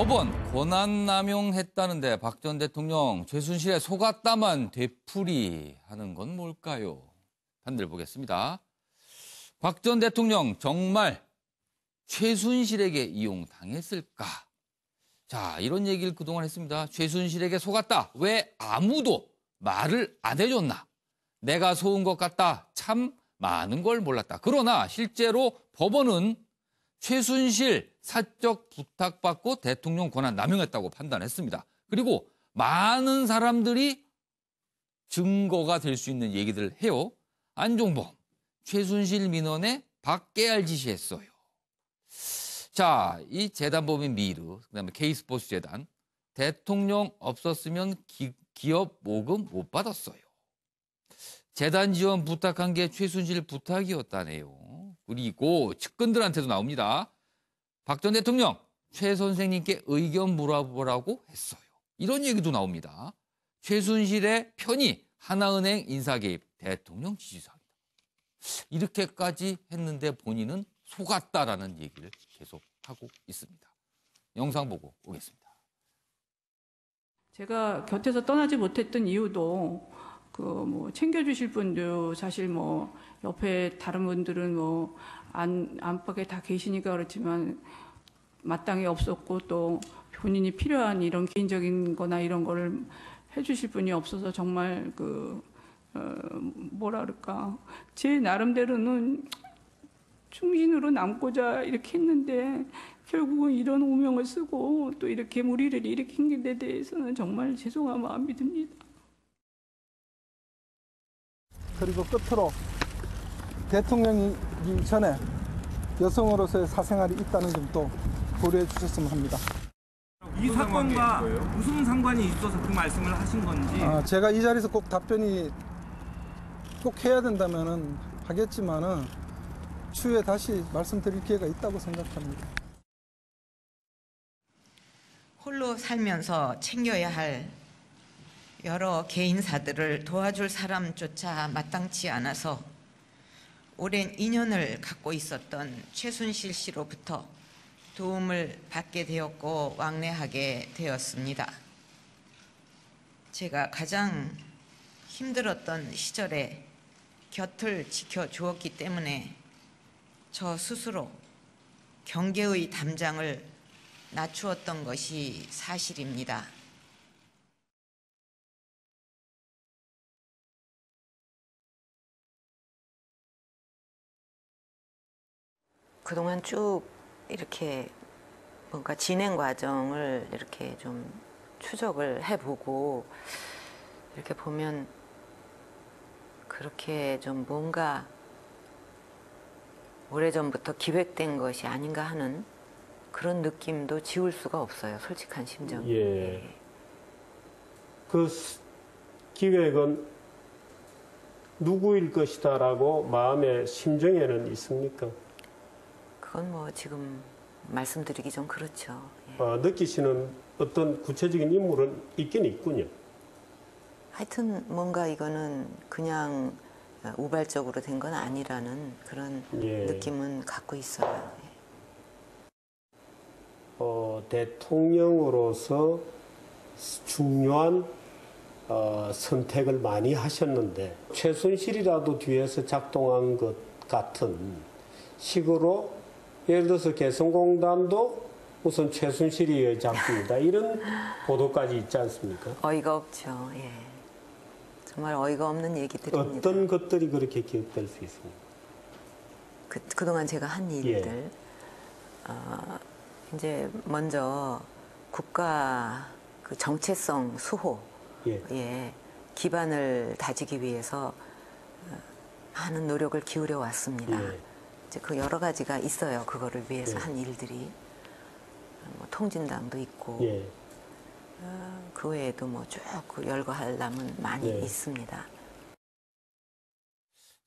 법원 권한 남용했다는데 박 전 대통령 최순실에 속았다만 되풀이하는 건 뭘까요? 판들 보겠습니다. 박 전 대통령 정말 최순실에게 이용당했을까? 자, 이런 얘기를 그동안 했습니다. 최순실에게 속았다. 왜 아무도 말을 안 해줬나? 내가 속은 것 같다. 참 많은 걸 몰랐다. 그러나 실제로 법원은 최순실 사적 부탁받고 대통령 권한 남용했다고 판단했습니다. 그리고 많은 사람들이 증거가 될 수 있는 얘기들을 해요. 안종범, 최순실 민원에 박계알 지시했어요. 자, 이 재단법인 미르, 그다음에 K스포츠 재단, 대통령 없었으면 기업 모금 못 받았어요. 재단 지원 부탁한 게 최순실 부탁이었다네요. 그리고 측근들한테도 나옵니다. 박 전 대통령, 최 선생님께 의견 물어보라고 했어요. 이런 얘기도 나옵니다. 최순실의 편의, 하나은행 인사 개입, 대통령 지시사항이다. 이렇게까지 했는데 본인은 속았다라는 얘기를 계속 하고 있습니다. 영상 보고 오겠습니다. 제가 곁에서 떠나지 못했던 이유도 챙겨주실 분도 사실 옆에 다른 분들은 안팎에 다 계시니까 그렇지만 마땅히 없었고 또 본인이 필요한 이런 개인적인 거나 이런 거를 해주실 분이 없어서 정말 뭐라 그럴까, 제 나름대로는 충신으로 남고자 이렇게 했는데 결국은 이런 오명을 쓰고 또 이렇게 무리를 일으킨 데 대해서는 정말 죄송한 마음이 듭니다. 그리고 끝으로 대통령이기 전에 여성으로서의 사생활이 있다는 점도 고려해 주셨으면 합니다. 이 사건과 무슨 상관이 있어서 그 말씀을 하신 건지. 제가 이 자리에서 꼭 답변이 꼭 해야 된다면은 하겠지만은 추후에 다시 말씀드릴 기회가 있다고 생각합니다. 홀로 살면서 챙겨야 할 여러 개인사들을 도와줄 사람조차 마땅치 않아서 오랜 인연을 갖고 있었던 최순실 씨로부터 도움을 받게 되었고 왕래하게 되었습니다. 제가 가장 힘들었던 시절에 곁을 지켜주었기 때문에 저 스스로 경계의 담장을 낮추었던 것이 사실입니다. 그동안 쭉 이렇게 뭔가 진행 과정을 이렇게 좀 추적을 해보고 이렇게 보면 그렇게 좀 뭔가 오래전부터 기획된 것이 아닌가 하는 그런 느낌도 지울 수가 없어요. 솔직한 심정. 예. 그 기획은 누구일 것이다라고 마음의 심정에는 있습니까? 그건 지금 말씀드리기 좀 그렇죠. 예. 느끼시는 어떤 구체적인 인물은 있긴 있군요. 하여튼 뭔가 이거는 그냥 우발적으로 된 건 아니라는 그런 느낌은 갖고 있어요. 대통령으로서 중요한 선택을 많이 하셨는데 최순실이라도 뒤에서 작동한 것 같은 식으로 예를 들어서 개성공단도 우선 최순실이 작품이다. 이런 보도까지 있지 않습니까? 어이가 없죠. 예. 정말 어이가 없는 얘기들입니다. 어떤 것들이 그렇게 기억될 수 있습니까? 그동안 제가 한 일들. 이제 먼저 국가 그 정체성 수호에 기반을 다지기 위해서 많은 노력을 기울여 왔습니다. 이제 그 여러 가지가 있어요. 그거를 위해서 한 일들이 통진당도 있고 그 외에도 쭉 열거할 남은 많이 있습니다.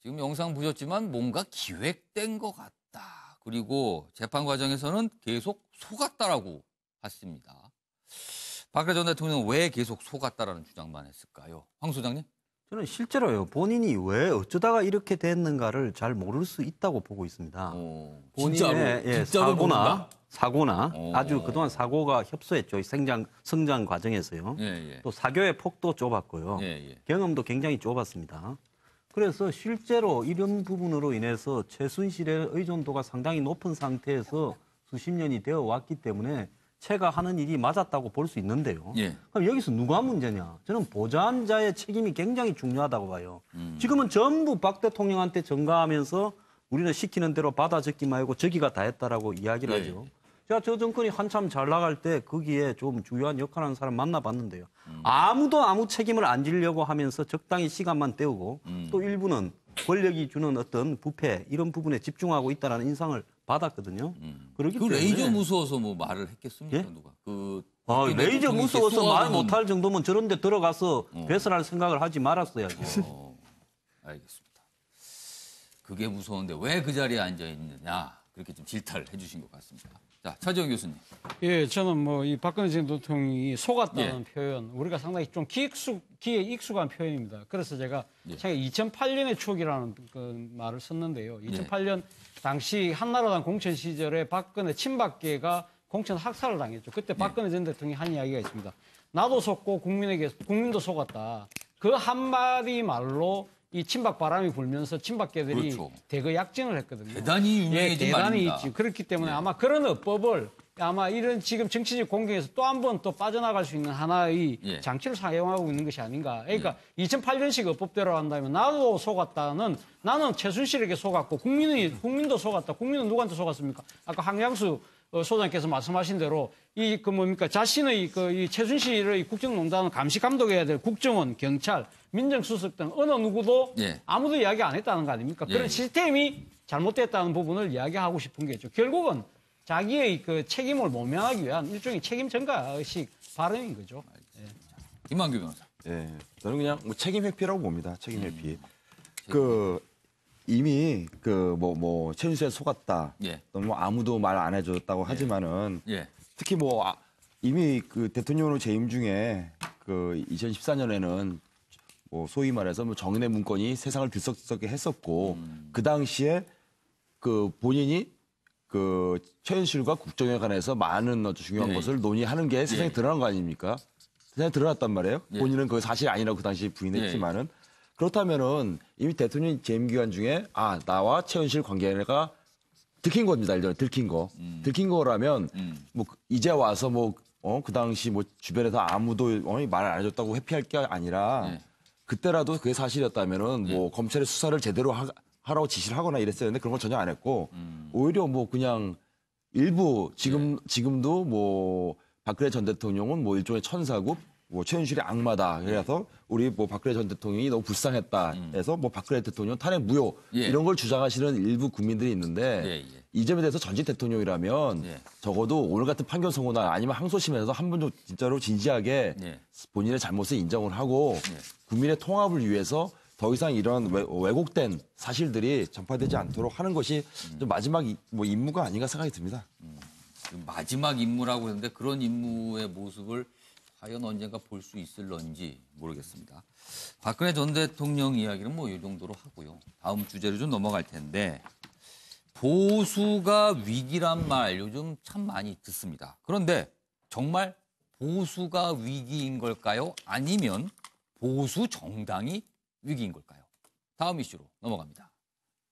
지금 영상 보셨지만 뭔가 기획된 것 같다. 그리고 재판 과정에서는 계속 속았다라고 했습니다. 박근혜 전 대통령은 왜 계속 속았다라는 주장만 했을까요? 황 소장님? 저는 실제로요. 본인이 왜 어쩌다가 이렇게 됐는가를 잘 모를 수 있다고 보고 있습니다. 진짜로? 진짜로 모른다? 사고나 오. 아주 그동안 사고가 협소했죠. 성장 과정에서요. 예, 예. 또 사교의 폭도 좁았고요. 예, 예. 경험도 굉장히 좁았습니다. 그래서 실제로 이런 부분으로 인해서 최순실의 의존도가 상당히 높은 상태에서 수십 년이 되어 왔기 때문에 채가 하는 일이 맞았다고 볼 수 있는데요. 예. 그럼 여기서 누가 문제냐? 저는 보좌자의 책임이 굉장히 중요하다고 봐요. 지금은 전부 박 대통령한테 전가하면서 우리는 시키는 대로 받아 적기 말고 저기가 다 했다라고 이야기를 예. 하죠. 제가 저 정권이 한참 잘 나갈 때 거기에 좀 중요한 역할하는 사람 만나봤는데요. 아무도 아무 책임을 안 지려고 하면서 적당히 시간만 때우고 또 일부는 권력이 주는 어떤 부패 이런 부분에 집중하고 있다는 인상을 받았거든요. 그렇기 그 때문에 레이저 무서워서 뭐 말을 했겠습니까? 예? 누가? 그 레이저 무서워서 말 쏘아보는- 못할 정도면 저런 데 들어가서 배설할 생각을 하지 말았어야죠. 알겠습니다. 그게 무서운데 왜 그 자리에 앉아 있느냐 그렇게 좀 질타를 해주신 것 같습니다. 자, 차지영 교수님. 예, 저는 뭐 이 박근혜 전 대통령이 속았다는 예. 표현, 우리가 상당히 좀 귀에 익숙한 표현입니다. 그래서 제가 예. 2008년의 추억이라는 그 말을 썼는데요. 2008년 당시 한나라당 공천 시절에 박근혜 친박계가 공천 학살을 당했죠. 그때 박근혜 전 대통령이 한 이야기가 있습니다. 나도 속고 국민도 속았다. 그 한마디 말로 이 친박 바람이 불면서 친박계들이 그렇죠. 대거 약진을 했거든요. 대단히 유명해진 대단히 말입니다. 있지. 그렇기 때문에 예. 아마 그런 어법을 아마 이런 지금 정치적 공격에서 또 한 번 또 빠져나갈 수 있는 하나의 예. 장치를 사용하고 있는 것이 아닌가. 그러니까 2008년식 어법대로 한다면 나도 속았다는 나는 최순실에게 속았고 국민도 속았다. 국민은 누구한테 속았습니까? 아까 황양수 소장께서 말씀하신 대로 이 그 뭡니까 자신의 이 최순실의 국정농단을 감시 감독해야 될 국정원, 경찰, 민정수석 등 어느 누구도 예. 아무도 이야기 안 했다는 거 아닙니까? 예. 그런 시스템이 잘못됐다는 부분을 이야기하고 싶은 게죠. 결국은 자기의 그 책임을 모면하기 위한 일종의 책임 전가식 발언인 거죠. 김만규 변호사. 예, 저는 그냥 뭐 책임 회피라고 봅니다. 책임 회피. 이미 최순실에 속았다. 예. 또는 뭐 아무도 말 안 해줬다고 하지만은 예. 특히 이미 그 대통령으로 재임 중에 2014년에는 뭐 소위 말해서 뭐 정인의 문건이 세상을 들썩들썩게 했었고 그 당시에 그 본인이 그 최순실과 국정에 관해서 많은 아주 중요한 예. 것을 논의하는 게 세상에 드러난 거 아닙니까? 세상에 드러났단 말이에요. 예. 본인은 그거 사실이 아니라고 그 당시에 부인했지만은 그렇다면은 이미 대통령 재임 기간 중에 나와 최순실 관계가 들킨 겁니다. 일단 들킨 거. 들킨 거라면 뭐 이제 와서 그 당시 뭐 주변에서 아무도 말 안 해줬다고 회피할 게 아니라 예. 그때라도 그게 사실이었다면은 뭐 검찰의 수사를 제대로 하라고 지시를 하거나 이랬었는데 그런 건 전혀 안 했고 오히려 뭐 그냥 일부 지금도 뭐 박근혜 전 대통령은 뭐 일종의 천사고 뭐 최순실이 악마다. 그래서 우리 뭐 박근혜 전 대통령이 너무 불쌍했다. 해서 뭐 박근혜 대통령 탄핵 무효 예. 이런 걸 주장하시는 일부 국민들이 있는데 예, 예. 이 점에 대해서 전직 대통령이라면 예. 적어도 오늘 같은 판결 선고나 아니면 항소심에서 한 번 좀 진짜로 진지하게 예. 본인의 잘못을 인정을 하고 예. 국민의 통합을 위해서 더 이상 이런 왜곡된 사실들이 전파되지 않도록 하는 것이 좀 마지막 뭐 임무가 아닌가 생각이 듭니다. 마지막 임무라고 했는데 그런 임무의 모습을 과연 언젠가 볼 수 있을런지 모르겠습니다. 박근혜 전 대통령 이야기는 뭐 이 정도로 하고요. 다음 주제로 좀 넘어갈 텐데 보수가 위기란 말 요즘 참 많이 듣습니다. 그런데 정말 보수가 위기인 걸까요? 아니면 보수 정당이 위기인 걸까요? 다음 이슈로 넘어갑니다.